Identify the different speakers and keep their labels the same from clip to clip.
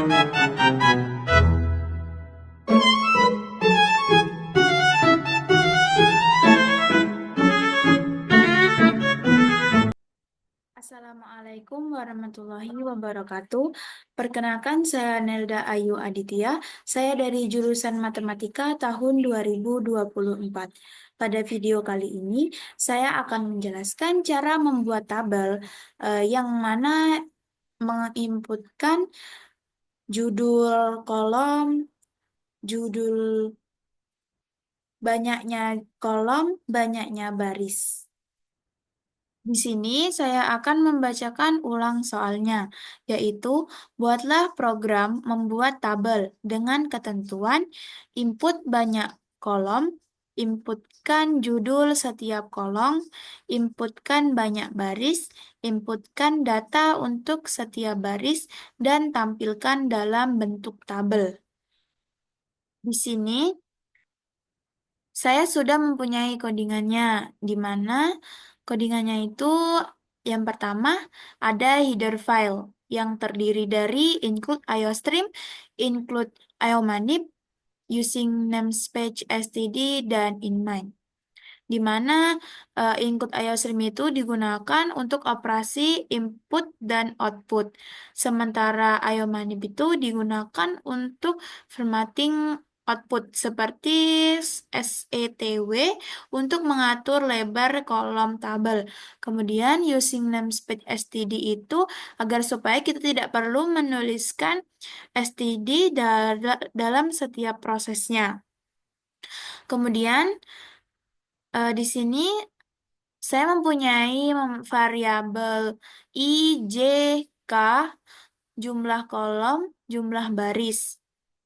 Speaker 1: Assalamualaikum warahmatullahi wabarakatuh. Perkenalkan, saya Nelda Ayu Aditya. Saya dari jurusan Matematika tahun 2024. Pada video kali ini, saya akan menjelaskan cara membuat tabel yang mana menginputkan judul kolom, judul banyaknya kolom, banyaknya baris. Di sini saya akan membacakan ulang soalnya, yaitu buatlah program membuat tabel dengan ketentuan input banyak kolom, inputkan judul setiap kolom, inputkan banyak baris, inputkan data untuk setiap baris, dan tampilkan dalam bentuk tabel. Di sini saya sudah mempunyai codingannya, di mana codingannya itu yang pertama ada header file yang terdiri dari include IOStream, include IOManip, using namespace std, dan inmind. Di mana include IOStream itu digunakan untuk operasi input dan output. Sementara IOManip itu digunakan untuk formatting output seperti SETW untuk mengatur lebar kolom tabel. Kemudian using namespace std itu agar supaya kita tidak perlu menuliskan std dalam setiap prosesnya. Kemudian di sini saya mempunyai variabel I, J, K, jumlah kolom, jumlah baris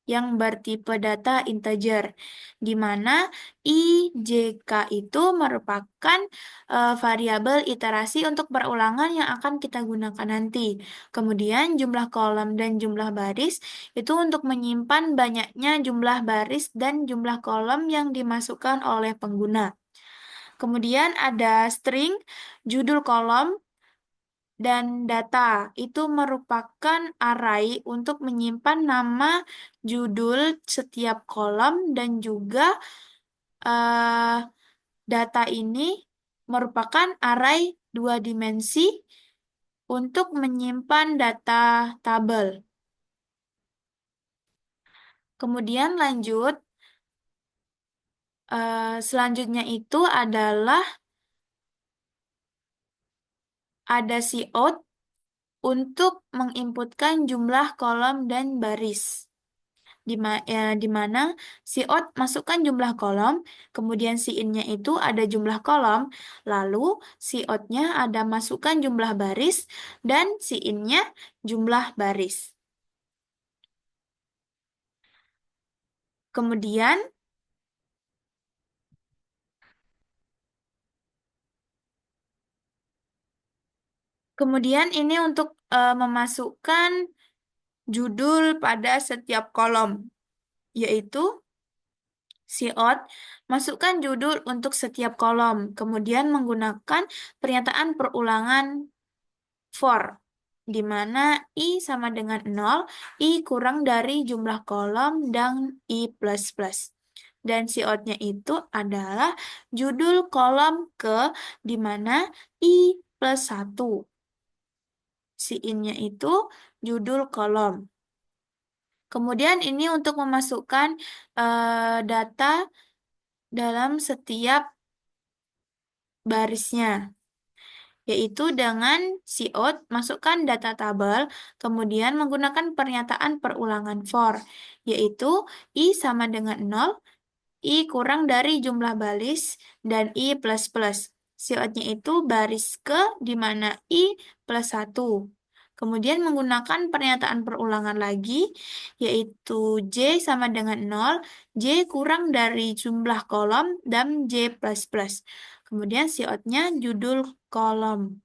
Speaker 1: yang bertipe data integer, di mana I, J, K itu merupakan variabel iterasi untuk perulangan yang akan kita gunakan nanti. Kemudian jumlah kolom dan jumlah baris itu untuk menyimpan banyaknya jumlah baris dan jumlah kolom yang dimasukkan oleh pengguna. Kemudian ada string, judul kolom, dan data. Itu merupakan array untuk menyimpan nama judul setiap kolom dan juga eh, data ini merupakan array dua dimensi untuk menyimpan data tabel. Kemudian lanjut, selanjutnya itu adalah ada cout untuk menginputkan jumlah kolom dan baris. Di mana si out masukkan jumlah kolom, kemudian si in-nya itu ada jumlah kolom, lalu si out-nya ada masukkan jumlah baris, dan si in-nya jumlah baris. Kemudian, kemudian ini untuk memasukkan judul pada setiap kolom, yaitu si out masukkan judul untuk setiap kolom, kemudian menggunakan pernyataan perulangan for, di mana I sama dengan 0, I kurang dari jumlah kolom, dan I plus plus. Dan si out-nya itu adalah judul kolom ke, di mana I plus 1. Si in-nya itu judul kolom. Kemudian ini untuk memasukkan data dalam setiap barisnya, yaitu dengan cout masukkan data tabel, kemudian menggunakan pernyataan perulangan for, yaitu I sama dengan 0, I kurang dari jumlah baris, dan I plus plus. Cout-nya itu baris ke, di mana I plus 1. Kemudian menggunakan pernyataan perulangan lagi, yaitu J sama dengan 0, J kurang dari jumlah kolom, dan J plus plus. Kemudian cout-nya judul kolom.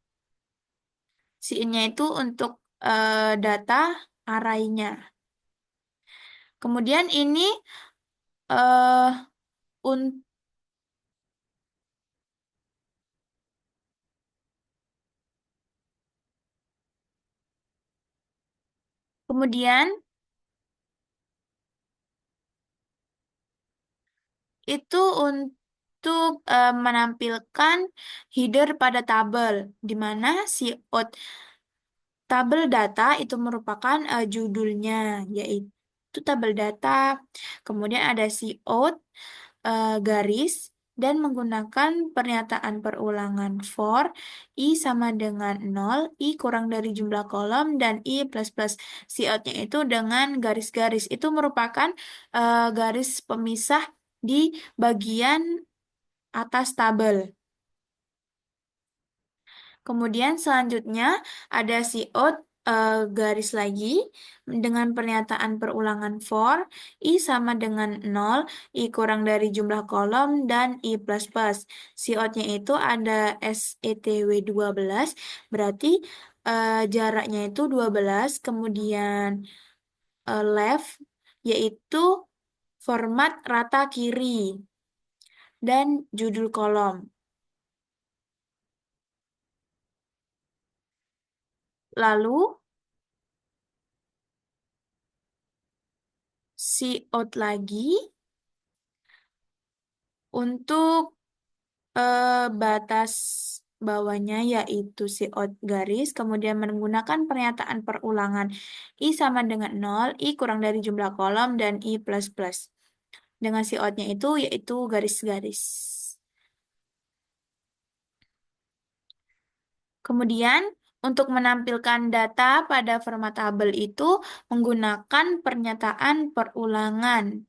Speaker 1: Si in-nya itu untuk data array-nya. Kemudian ini eh un- kemudian itu untuk menampilkan header pada tabel, di mana si tabel data itu merupakan judulnya, yaitu tabel data. Kemudian ada cout garis dan menggunakan pernyataan perulangan for I sama dengan 0, I kurang dari jumlah kolom, dan I plus plus. Cout-nya itu dengan garis-garis. Itu merupakan garis pemisah di bagian atas tabel. Kemudian selanjutnya ada siot garis lagi dengan pernyataan perulangan for I sama dengan 0, I kurang dari jumlah kolom, dan I plus plus. Siotnya itu ada SETW 12, berarti jaraknya itu 12, kemudian left yaitu format rata kiri dan judul kolom. Lalu siot lagi untuk batas bawahnya yaitu out garis, kemudian menggunakan pernyataan perulangan I sama dengan 0, I kurang dari jumlah kolom, dan I plus plus. Dengan outnya itu yaitu garis-garis. Kemudian untuk menampilkan data pada format tabel itu menggunakan pernyataan perulangan,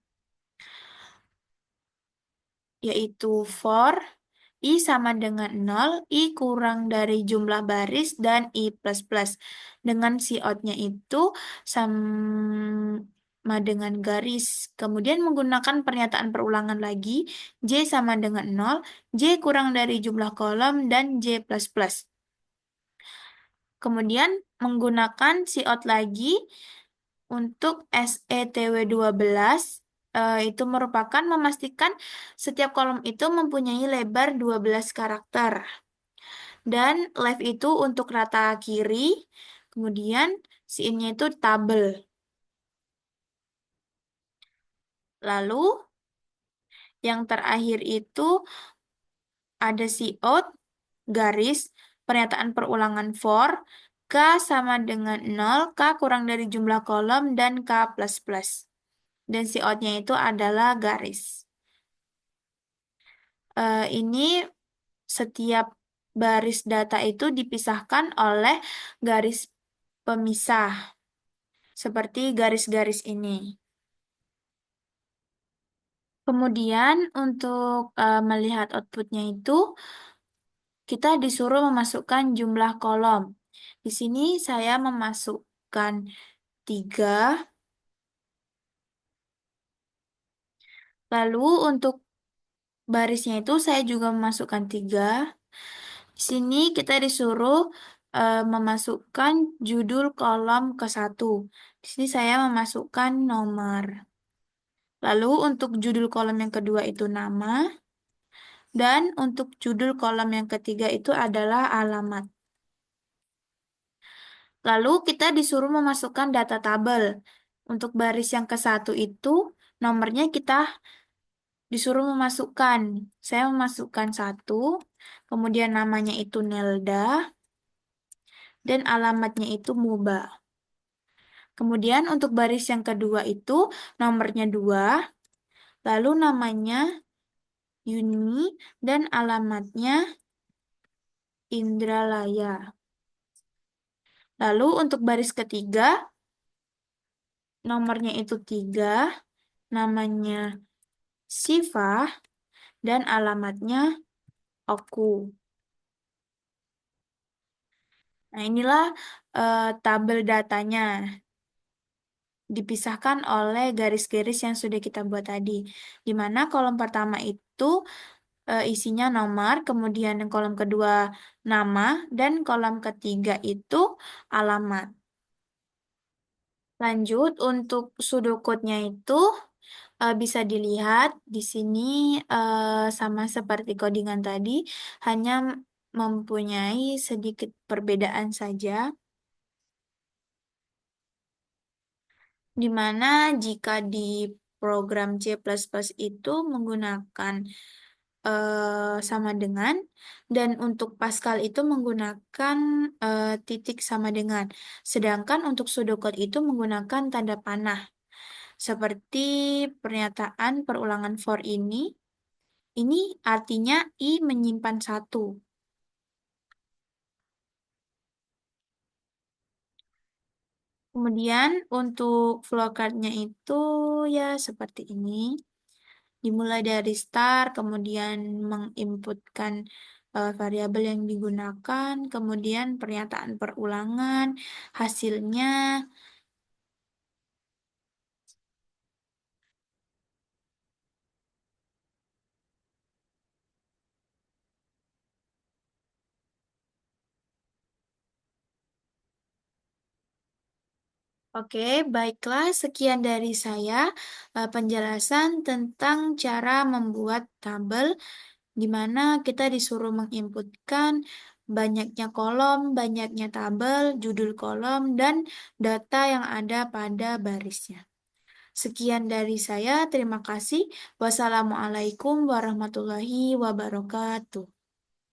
Speaker 1: yaitu for I sama dengan 0, I kurang dari jumlah baris, dan I plus plus. Dengan outnya itu sama dengan garis. Kemudian menggunakan pernyataan perulangan lagi, J sama dengan 0, J kurang dari jumlah kolom, dan J plus plus. Kemudian menggunakan out lagi untuk SETW 12, itu merupakan memastikan setiap kolom itu mempunyai lebar 12 karakter. Dan left itu untuk rata kiri, kemudian in-nya itu tabel. Lalu yang terakhir itu ada out garis pernyataan perulangan for K sama dengan 0, K kurang dari jumlah kolom, dan K plus plus. Dan outnya itu adalah garis. Ini setiap baris data itu dipisahkan oleh garis pemisah, seperti garis-garis ini. Kemudian untuk melihat outputnya itu, kita disuruh memasukkan jumlah kolom. Di sini saya memasukkan 3. Lalu untuk barisnya itu saya juga memasukkan 3. Di sini kita disuruh memasukkan judul kolom ke-1. Di sini saya memasukkan nomor. Lalu untuk judul kolom yang kedua itu nama. Dan untuk judul kolom yang ketiga itu adalah alamat. Lalu kita disuruh memasukkan data tabel. Untuk baris yang ke-1 itu nomornya kita disuruh memasukkan. Saya memasukkan 1, kemudian namanya itu Nelda, dan alamatnya itu Muba. Kemudian untuk baris yang kedua itu nomornya 2, lalu namanya Yuni, dan alamatnya Indralaya. Lalu untuk baris ketiga, nomornya itu 3, namanya Siva, dan alamatnya Oku. Nah, inilah tabel datanya. Dipisahkan oleh garis-garis yang sudah kita buat tadi. Di mana kolom pertama itu isinya nomor, kemudian yang kolom kedua nama, dan kolom ketiga itu alamat. Lanjut untuk pseudocode-nya itu bisa dilihat di sini sama seperti codingan tadi, hanya mempunyai sedikit perbedaan saja. Di mana jika di program C++ itu menggunakan sama dengan, dan untuk Pascal itu menggunakan titik sama dengan. Sedangkan untuk pseudocode itu menggunakan tanda panah. Seperti pernyataan perulangan for ini artinya I menyimpan satu. Kemudian untuk flowchartnya itu ya seperti ini. Dimulai dari start, kemudian menginputkan variabel yang digunakan, kemudian pernyataan perulangan, hasilnya. Oke, baiklah. Sekian dari saya penjelasan tentang cara membuat tabel di mana kita disuruh menginputkan banyaknya kolom, banyaknya tabel, judul kolom, dan data yang ada pada barisnya. Sekian dari saya, terima kasih. Wassalamualaikum warahmatullahi wabarakatuh.